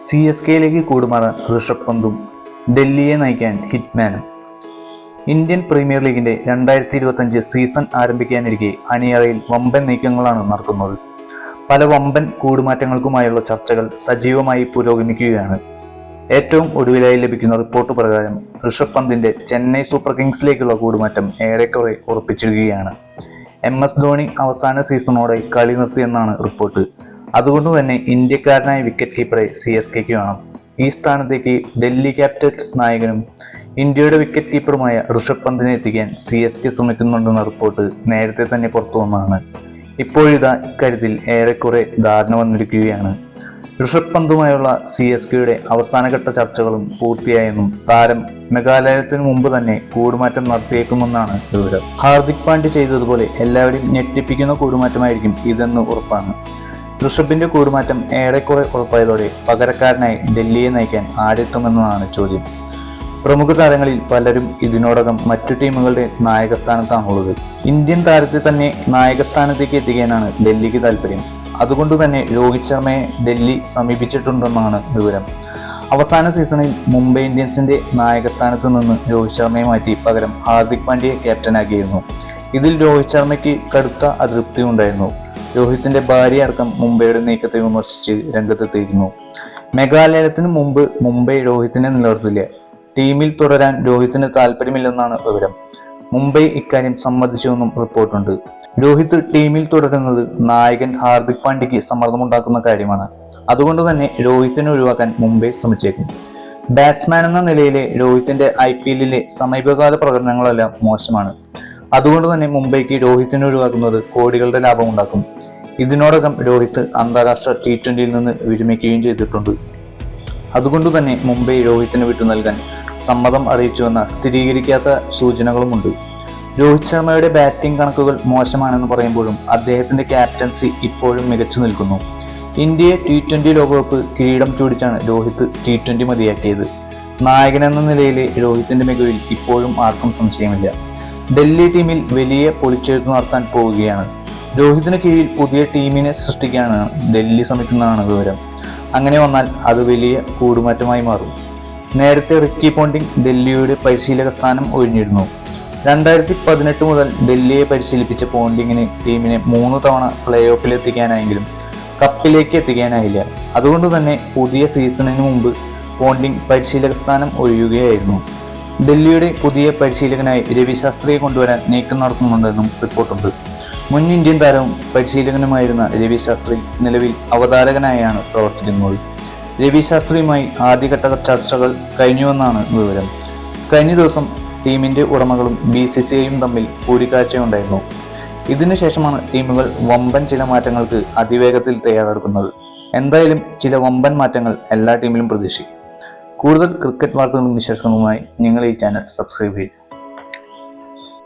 CSKയിലേക്ക് കൂടുമാറാൻ ഋഷഭ് പന്തും ഡൽഹിയെ നയിക്കാൻ ഹിറ്റ്മാനും. Indian premier ലീഗിന്റെ 2025 സീസൺ ആരംഭിക്കാനിരിക്കെ അണിയറയിൽ വമ്പൻ നീക്കങ്ങളാണ് നടക്കുന്നത്. പല വമ്പൻ കൂടുമാറ്റങ്ങൾക്കുമായുള്ള ചർച്ചകൾ സജീവമായി പുരോഗമിക്കുകയാണ്. ഏറ്റവും ഒടുവിലായി ലഭിക്കുന്ന റിപ്പോർട്ട് പ്രകാരം ഋഷഭ് പന്തിന്റെ ചെന്നൈ സൂപ്പർ കിങ്സിലേക്കുള്ള കൂടുമാറ്റം ഏറെക്കുറെ ഉറപ്പിച്ചിരിക്കുകയാണ്. MS ധോണി അവസാന സീസണോടെ കളി നിർത്തിയെന്നാണ് റിപ്പോർട്ട്. അതുകൊണ്ട് തന്നെ ഇന്ത്യക്കാരനായ വിക്കറ്റ് കീപ്പറെ CSKയ്ക്ക് വേണം. ഈ സ്ഥാനത്തേക്ക് ഡൽഹി ക്യാപിറ്റൽസ് നായകനും ഇന്ത്യയുടെ വിക്കറ്റ് കീപ്പറുമായ ഋഷഭ് പന്തിനെ എത്തിക്കാൻ CSK ശ്രമിക്കുന്നുണ്ടെന്ന റിപ്പോർട്ട് നേരത്തെ തന്നെ പുറത്തു വന്നതാണ്. ഇപ്പോഴിതാ ഇക്കാര്യത്തിൽ ഏറെക്കുറെ ധാരണ വന്നിരിക്കുകയാണ്. ഋഷഭ് പന്തുമായുള്ള CSKയുടെ അവസാനഘട്ട ചർച്ചകളും പൂർത്തിയായെന്നും താരം മെഗാലയത്തിന് മുമ്പ് തന്നെ കൂടുമാറ്റം നടത്തിയേക്കുമെന്നാണ് വിവരം. ഹാർദിക് പാണ്ഡ്യ ചെയ്തതുപോലെ എല്ലാവരെയും ഞെട്ടിപ്പിക്കുന്ന കൂടുമാറ്റമായിരിക്കും ഇതെന്ന് ഉറപ്പാണ്. ഋഷഭിന്റെ കൂടുമാറ്റം ഏറെക്കുറെ ഉറപ്പായതോടെ പകരക്കാരനായി ഡൽഹിയെ നയിക്കാൻ ആരെത്തുമെന്നതാണ് ചോദ്യം. പ്രമുഖ താരങ്ങളിൽ പലരും ഇതിനോടകം മറ്റു ടീമുകളുടെ നായകസ്ഥാനത്താണുള്ളത്. ഇന്ത്യൻ താരത്തെ തന്നെ നായകസ്ഥാനത്തേക്ക് എത്തിക്കാനാണ് ഡൽഹിക്ക് താല്പര്യം. അതുകൊണ്ട് തന്നെ രോഹിത് ശർമ്മയെ ഡൽഹി സമീപിച്ചിട്ടുണ്ടെന്നാണ് വിവരം. അവസാന സീസണിൽ മുംബൈ ഇന്ത്യൻസിന്റെ നായകസ്ഥാനത്ത് നിന്ന് രോഹിത് ശർമ്മയെ മാറ്റി പകരം ഹാർദിക് പാണ്ഡ്യയെ ക്യാപ്റ്റനാക്കിയിരുന്നു. ഇതിൽ രോഹിത് ശർമ്മയ്ക്ക് കടുത്ത അതൃപ്തി ഉണ്ടായിരുന്നു. രോഹിത്തിന്റെ ഭാര്യ അടക്കം മുംബൈയുടെ നീക്കത്തെ വിമർശിച്ച് രംഗത്തെത്തിയിരുന്നു. മെഗാലയത്തിന് മുമ്പ് മുംബൈ രോഹിത്തിനെ നിലനിർത്തില്ല. ടീമിൽ തുടരാൻ രോഹിത്തിന് താല്പര്യമില്ലെന്നാണ് വിവരം. മുംബൈ ഇക്കാര്യം സമ്മതിച്ചുവെന്നും റിപ്പോർട്ടുണ്ട്. രോഹിത് ടീമിൽ തുടരുന്നത് നായകൻ ഹാർദിക് പാണ്ഡ്യയ്ക്ക് സമ്മർദ്ദമുണ്ടാക്കുന്ന കാര്യമാണ്. അതുകൊണ്ട് തന്നെ രോഹിത്തിനെ ഒഴിവാക്കാൻ മുംബൈ ശ്രമിച്ചേക്കും. ബാറ്റ്സ്മാൻ എന്ന നിലയിലെ രോഹിത്തിന്റെ IPLിലെ സമീപകാല പ്രകടനങ്ങളെല്ലാം മോശമാണ്. അതുകൊണ്ട് തന്നെ മുംബൈക്ക് രോഹിത്തിനെ ഒഴിവാക്കുന്നത് കോടികളുടെ ലാഭമുണ്ടാക്കും. ഇതിനോടകം രോഹിത് അന്താരാഷ്ട്ര T20യിൽ നിന്ന് വിരമിക്കുകയും ചെയ്തിട്ടുണ്ട്. അതുകൊണ്ട് തന്നെ മുംബൈ രോഹിത്തിന് വിട്ടു നൽകാൻ സമ്മതം അറിയിച്ചുവെന്ന സ്ഥിരീകരിക്കാത്ത സൂചനകളുമുണ്ട്. രോഹിത് ശർമ്മയുടെ ബാറ്റിംഗ് കണക്കുകൾ മോശമാണെന്ന് പറയുമ്പോഴും അദ്ദേഹത്തിന്റെ ക്യാപ്റ്റൻസി ഇപ്പോഴും മികച്ചു നിൽക്കുന്നു. ഇന്ത്യയെ T20 ലോകകപ്പ് കിരീടം ചൂടിച്ചാണ് രോഹിത് T20 മതിയാക്കിയത്. നായകനെന്ന നിലയിലെ രോഹിത്തിന്റെ മികവിൽ ഇപ്പോഴും ആർക്കും സംശയമില്ല. ഡൽഹി ടീമിൽ വലിയ പൊളിച്ചെഴുത്ത് നടത്താൻ പോവുകയാണ്. രോഹിത്തിന് കീഴിൽ പുതിയ ടീമിനെ സൃഷ്ടിക്കാനാണ് ഡൽഹി ശ്രമിക്കുന്നതാണ് വിവരം. അങ്ങനെ വന്നാൽ അത് വലിയ കൂടുമാറ്റമായി മാറും. നേരത്തെ റിക്കി പോണ്ടിംഗ് ഡൽഹിയുടെ പരിശീലക സ്ഥാനം ഒഴിഞ്ഞിരുന്നു. 2018 മുതൽ ഡൽഹിയെ പരിശീലിപ്പിച്ച പോണ്ടിങ്ങിന് ടീമിനെ 3 തവണ പ്ലേ ഓഫിൽ എത്തിക്കാനായെങ്കിലും കപ്പിലേക്ക് എത്തിക്കാനായില്ല. അതുകൊണ്ട് തന്നെ പുതിയ സീസണിന് മുമ്പ് പോണ്ടിംഗ് പരിശീലക സ്ഥാനം ഒഴിയുകയായിരുന്നു. ഡൽഹിയുടെ പുതിയ പരിശീലകനായി രവി ശാസ്ത്രിയെ കൊണ്ടുവരാൻ നീക്കം നടത്തുന്നുണ്ടെന്നും റിപ്പോർട്ടുണ്ട്. മുൻ ഇന്ത്യൻ താരവും പരിശീലകനുമായിരുന്ന രവി ശാസ്ത്രി നിലവിൽ അവതാരകനായാണ് പ്രവർത്തിക്കുന്നത്. രവി ശാസ്ത്രിയുമായി ആദ്യഘട്ട ചർച്ചകൾ കഴിഞ്ഞുവെന്നാണ് വിവരം. കഴിഞ്ഞ ദിവസം ടീമിന്റെ ഉടമകളും BCCIയും തമ്മിൽ കൂടിക്കാഴ്ചയുണ്ടായിരുന്നു. ഇതിനുശേഷമാണ് ടീമുകൾ വമ്പൻ ചില മാറ്റങ്ങൾക്ക് അതിവേഗത്തിൽ തയ്യാറെടുക്കുന്നത്. എന്തായാലും ചില വമ്പൻ മാറ്റങ്ങൾ എല്ലാ ടീമിലും പ്രതീക്ഷിക്കും. കൂടുതൽ ക്രിക്കറ്റ് വാർത്തകളും വിശേഷങ്ങളുമായി നിങ്ങൾ ഈ ചാനൽ സബ്സ്ക്രൈബ് ചെയ്യുക.